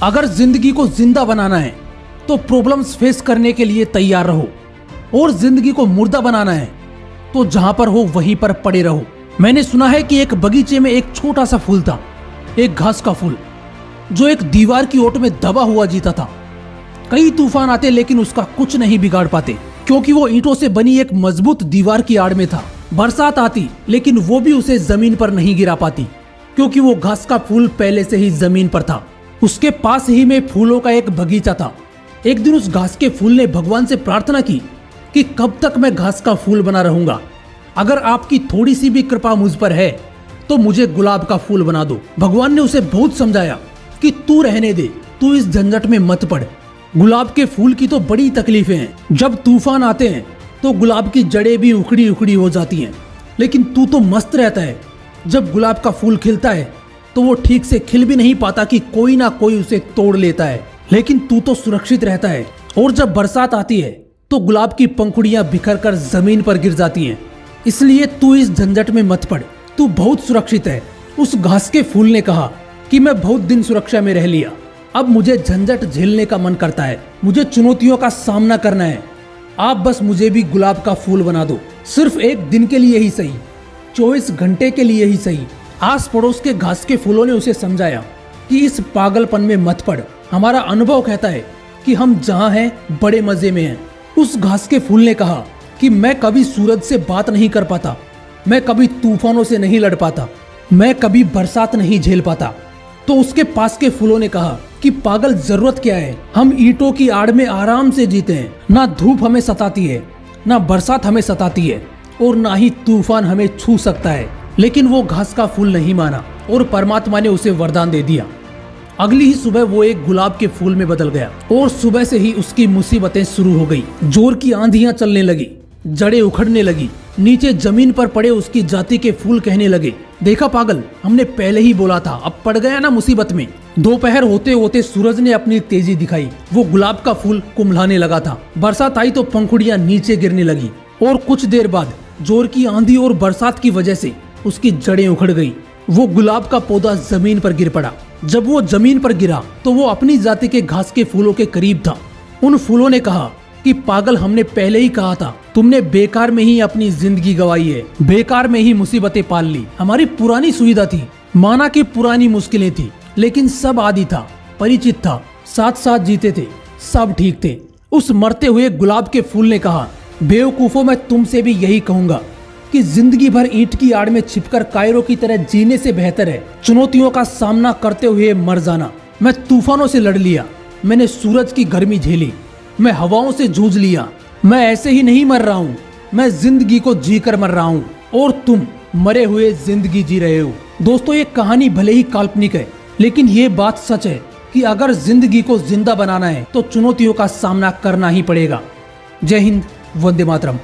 अगर जिंदगी को जिंदा बनाना है तो प्रॉब्लम्स फेस करने के लिए तैयार रहो, और जिंदगी को मुर्दा बनाना है तो जहां पर हो वहीं पर पड़े रहो। मैंने सुना है कि एक बगीचे में एक छोटा सा फूल था, एक घास का फूल, जो एक दीवार की ओट में दबा हुआ जीता था। कई तूफान आते लेकिन उसका कुछ नहीं बिगाड़ पाते, क्योंकि वो ईंटों से बनी एक मजबूत दीवार की आड़ में था। बरसात आती लेकिन वो भी उसे जमीन पर नहीं गिरा पाती, क्योंकि वो घास का फूल पहले से ही जमीन पर था। उसके पास ही में फूलों का एक बगीचा था। एक दिन उस घास के फूल ने भगवान से प्रार्थना की कि कब तक मैं घास का फूल बना रहूंगा। अगर आपकी थोड़ी सी भी कृपा मुझ पर है तो मुझे गुलाब का फूल बना दो। भगवान ने उसे बहुत समझाया कि तू रहने दे, तू इस झंझट में मत पड़। गुलाब के फूल की तो बड़ी तकलीफें हैं। जब तूफान आते हैं तो गुलाब की जड़ें भी उखड़ी उखड़ी हो जाती हैं, लेकिन तू तो मस्त रहता है। जब गुलाब का फूल खिलता है तो वो ठीक से खिल भी नहीं पाता कि कोई ना कोई उसे तोड़ लेता है, लेकिन तू तो सुरक्षित रहता है। और जब बरसात आती है तो गुलाब की पंखुड़ियां बिखर कर जमीन पर गिर जाती हैं। इसलिए तू इस झंझट में मत पड़, तू बहुत सुरक्षित है। उस घास के फूल ने कहा कि मैं बहुत दिन सुरक्षा में रह लिया, अब मुझे झंझट झेलने का मन करता है, मुझे चुनौतियों का सामना करना है। आप बस मुझे भी गुलाब का फूल बना दो, सिर्फ एक दिन के लिए ही सही, 24 घंटे के लिए ही सही। आस पड़ोस के घास के फूलों ने उसे समझाया कि इस पागलपन में मत पड़। हमारा अनुभव कहता है कि हम जहाँ हैं बड़े मजे में हैं। उस घास के फूल ने कहा कि मैं कभी सूरज से बात नहीं कर पाता, मैं कभी तूफानों से नहीं लड़ पाता, मैं कभी बरसात नहीं झेल पाता। तो उसके पास के फूलों ने कहा कि पागल, जरूरत क्या है, हम ईंटों की आड़ में आराम से जीते हैं। ना धूप हमें सताती है, ना बरसात हमें सताती है, और ना ही तूफान हमें छू सकता है। लेकिन वो घास का फूल नहीं माना और परमात्मा ने उसे वरदान दे दिया। अगली ही सुबह वो एक गुलाब के फूल में बदल गया, और सुबह से ही उसकी मुसीबतें शुरू हो गई। जोर की आंधियां चलने लगी, जड़ें उखड़ने लगी, नीचे जमीन पर पड़े उसकी जाति के फूल कहने लगे, देखा पागल, हमने पहले ही बोला था, अब पड़ गया ना मुसीबत में। दोपहर होते होते सूरज ने अपनी तेजी दिखाई, वो गुलाब का फूल कुम्हलाने लगा था। बरसात आई तो पंखुड़ियां नीचे गिरने लगी, और कुछ देर बाद जोर की आंधी और बरसात की वजह से उसकी जड़ें उखड़ गई। वो गुलाब का पौधा जमीन पर गिर पड़ा। जब वो जमीन पर गिरा तो वो अपनी जाति के घास के फूलों के करीब था। उन फूलों ने कहा कि पागल, हमने पहले ही कहा था, तुमने बेकार में ही अपनी जिंदगी गंवाई है, बेकार में ही मुसीबतें पाल ली। हमारी पुरानी सुविधा थी, माना कि पुरानी मुश्किलें थी, लेकिन सब आदि था, परिचित था, साथ साथ जीते थे, सब ठीक थे। उस मरते हुए गुलाब के फूल ने कहा, बेवकूफों, मैं तुमसे भी यही कहूंगा कि जिंदगी भर ईंट की आड़ में छिपकर कायरों की तरह जीने से बेहतर है चुनौतियों का सामना करते हुए मर जाना। मैं तूफानों से लड़ लिया, मैंने सूरज की गर्मी झेली, मैं हवाओं से जूझ लिया। मैं ऐसे ही नहीं मर रहा हूँ, मैं जिंदगी को जीकर मर रहा हूँ, और तुम मरे हुए जिंदगी जी रहे हो। दोस्तों, ये कहानी भले ही काल्पनिक है, लेकिन ये बात सच है कि अगर जिंदगी को जिंदा बनाना है तो चुनौतियों का सामना करना ही पड़ेगा। जय हिंद, वंदे मातरम।